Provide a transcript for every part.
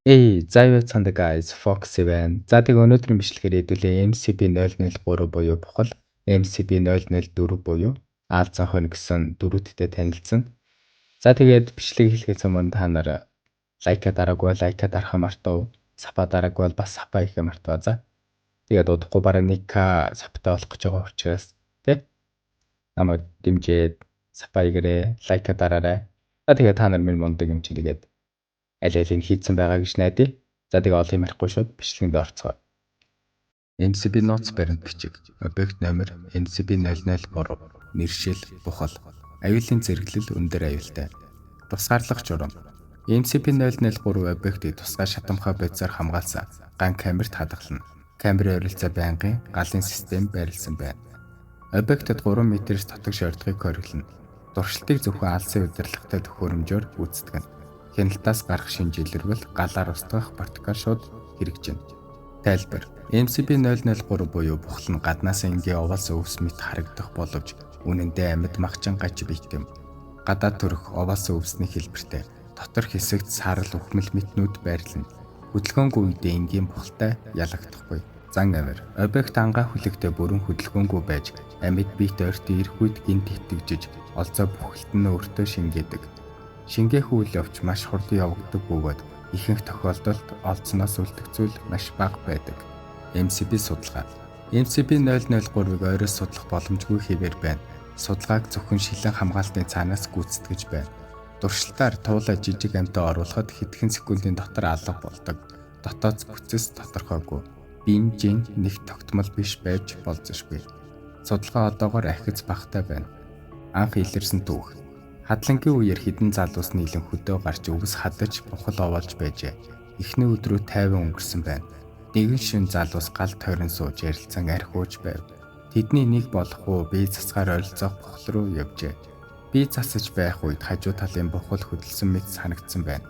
За юу цаанда guys, Foxy байна. За тэг өнөөдрийн бичлэгээр хэдүүлээ MCP003 буюу бухал MCP004 буюу Аалзан хонь гэсэн дөрүүдтэй танилцсан. За тэгээд бичлэг хэлэхээс өмнө та нар лайка дараагүй лайка дарахаа мартав. Сапа дараагүй бол бас сапа хийхээ мартав. За. Тэгээд удахгүй бараг 1k саптай болох гэж байгаа учраас тий. Намайг дэмжиж сапа хийгээрэй, лайка дараарай. За тэгээд та нар минь мундаг юм чигээд аль алийг хийцэн байгаа гэж найдаа. За тэгээ олон юм ярихгүй шууд бичлэгэнд орцгоо. MCP Notes баримт бичиг. Объект номер MCP003. Нэршил бухал. Аюулын зэрэглэл өндөр аюултай. Тусгаарлах журам. MCP003 объектыг тусгай шатамхай бодисоор хамгаалсан ган камерт хадгална. Камерын ойролцоо байнгын галын систем байрласан байна. Объектод 3 метрээс дотог шордгыг хориглоно. Дуршилтыг зөвхөн алсын удирдлагатай төхөөрөмжөөр гүйцэтгэнэ. Хяналтаас гарах шинжилэрвэл галаар устгах протокол шууд хэрэгжинэ. Тайлбар. MCP003 буюу бухал нь гаднаас энгийн овоос өвс мэт харагдах боловч үнэндээ амьд махчин гач бийтэм. Гадаад төрөх овоос өвсний хэлбэртэй дотор хэсэгт сарал ухмал мэтнүүд байрлана. Хөдөлгөөнгүй үедээ энгийн бухалтай ялагдахгүй. Зан авир. Объект ангаа хүлэгтээ бүрэн хөдөлгөөнгүй байж амьд биет ойрт ирэх үед гинт итгэжж олзоо бухалт нь өөртөө шингээдэг. Шингээх үйл явц маш хурдан явагддаг бөгөөд ихэнх тохиолдолд олдсноос үлдэх зүйл маш бага байдаг. MCP судалгаа. MCP003-ыг ойроос судлах боломжгүй хэвээр байна. Судалгааг зөвхөн шилэн хамгаалтын цаанаас гүйцэтгэж байна. Дуршилтаар туулаа жижиг амьтаа оруулахад хэдхэн секундын дотор алга болдог. Дотоод бүцэс тодорхойгүй. Бинжин нэг тогтмол биш байж болзошгүй. Судалгаа одоогоор ахиц багтай байна. Анх илэрсэн түүх. Хадлангийн үеэр хідэн залуус нийлэн хөдөө гарч өвс хадаж бухал овоолж байжээ. Эхний өдрөө 50 өнгөрсөн байна. Нэгэн шин залуус гал тойрон сууж ярилцсан архиуж байв. Тэдний нэг болох уу бие засгаар ойролцоох бухал руу явжээ. Бие засаж байх үед хажуу талын бухал хөдөлсөн мэт санагдсан байна.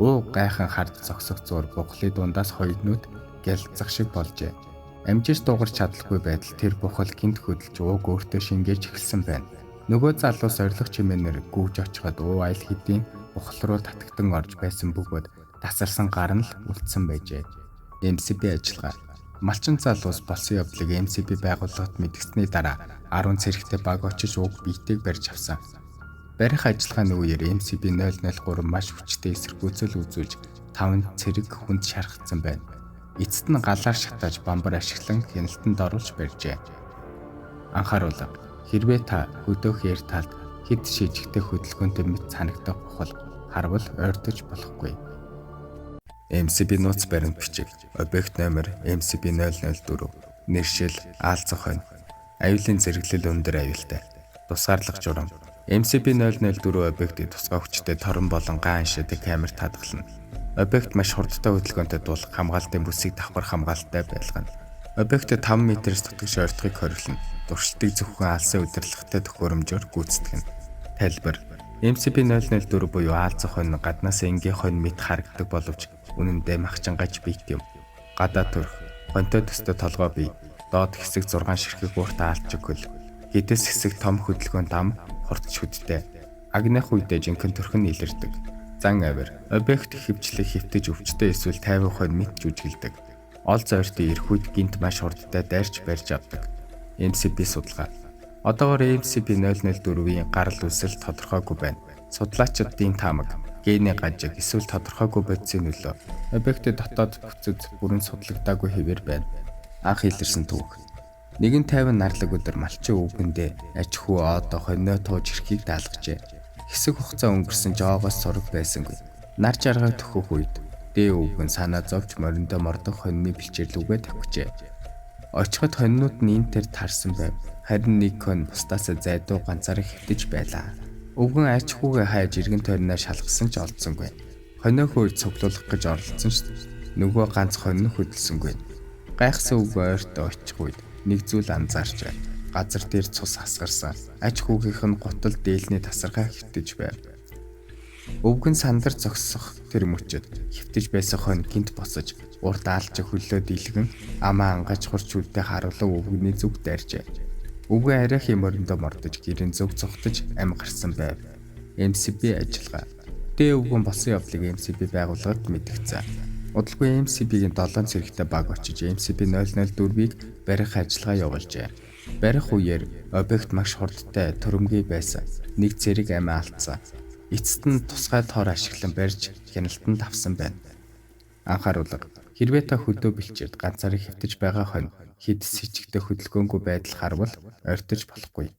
Өө гайхан хард зогсох зур бухлын дундаас хоёрнууд гялцах шиг болжээ. Амжиж дуугарч чадлагүй байтал тэр бухал гинт хөдөлж ууг өөртөө шингээж эхэлсэн байна. Нөгөө залуус орилох чимээнээр гүйж очиход аял хэдийн бухал руу татагтан орж байсан бөгөөд тасарсан гар нь л үлдсэн байжээ. MCP ажиллагаа. Малчин залуус болсон явдлыг MCP байгууллагад мэдгсэний дараа 10 цэрэгтэй баг очиж уг биетийг барьж авсан. Барих ажиллагааны үеэр MCP003 маш хүчтэй эсэргүүцэл үзүүлж 5 цэрэг хүнд шархсан байна. Эцэст нь галаар шатааж бамбар ашиглан хяналтанд оруулж барьжээ. Анхааруулга. Хэрвээ та хөдөөх яар талд хэд шижигтэй хөдөлгөөнтэй мэт санагдах бохол харвал ойртож болохгүй. MCP Notes баримт бичиг. Объект номер MCP004. Нэршил Аалзан хонь. Аюулын зэрэглэл өндөр аюултай. Тусгаарлах журам. MCP004 объектыг тусгай хүчтэй торон болон ган шидэг камерт хадгална. Объект маш хурдтай хөдөлгөөнтэй тулах хамгаалтын бүсийг давхар хамгаалалттай байлгана. Объектэд 5 метрээс дотог шордгыг хориглоно. Дуршилтыг зөвхөн алсын удирдлагатай төхөөрөмжөөр гүйцэтгэнэ. Тайлбар. MCP004 буюу Аалзан хонь гаднаас энгийн хонь мэт харагддаг боловч үнэндээ махчин гач бийт юм. Гадаад төрх хоньтой төстэй толгой бий. Доод хэсэг 6 ширхэг ууртаа алж өгөл. Хэдэс хэсэг том хөдөлгөөн дам хурдч хөдтэй. Агнах үедээ жинхэнэ төрх нь илэрдэг. Зан авир. Объект хөвчлэг хөвтөж өвчтэй эсвэл 50% мэт жүжиглдэг. Ол зойртын ирэх үед гинт маш хурдтай дайрч барьж авдаг. MCP судалгаа. Одоогоор MCP004-ийн гарал үүсэл тодорхойгүй байна. Судлаачдын таамаг, гений гажиг эсвэл тодорхойгүй бодисын нөлөө объектын дотоод бүцэд бүрэн судлагдаагүй хэвээр байна. Анх илэрсэн түүх. Нэгэн 50 нарлаг өдөр малчин өвгөндөө аж ахуй одоо хоньоо тууж ирэхийг даалгажээ. Хэсэг хугацаа өнгөрсөн жоогоос сураг байсангүй. Нар жаргал төхөх үед дээ өвгөн санаа зовж мориндоо мордох хоньны бэлчээрлүүгээ тавьжээ. Очиход хоньнууд нь энэ төр тарсан байв. Харин нэг хонь бусдаасаа зайдуу ганцаараа хэвтэж байлаа. Өвгөн аж ахуйгээ хайж иргэн тойрноо шалгасан ч олдсонгүй. Хоньоо хөөж цуглуулах гэж оролцсон ч нөгөө ганц хонь нь хөдөлсөнгүй. Гайхсан өвгөн ойртоо очих үед нэг зүйл анзаарчээ. Газар дээр цус хасгарсан. Аж ахуйгийнх нь гутал дээлний тасархай хэвтэж байв. Өвгөн сандар зогсох тэр мөчөд хэвтэж байсан хонь гинт босож урд аалж хөлөө дийлгэн амаа ангаж хурч үлдээ харуулсан өвгөний зүг дайржээ. Өвгөн арайхийн мориндоо мордож гэрийн зүг цогтож ам гарсан байв. MCP ажиллагаа. Дэ өвгөн болсон явдлыг MCP байгууллагад мэдгцээ. Удалгүй MCB-ийн 7 цэрэгтэй баг очиж MCB-004-ийг барих ажиллагаа явуулжээ. Барих үеэр объект маш хурдтай төрөмгий байсан. Нэг цэрэг амиа алдсан. Эцэст нь тусгай тоор ашиглан барьж хяналтанд авсан байна. Анхааруулга. Хэрвээ та хөдөө бэлчээрд ганцаараа хэвтэж байгаа хонь хэд с сэжигтэй хөдөлгөөнгүй байдал харвал ойртож болохгүй.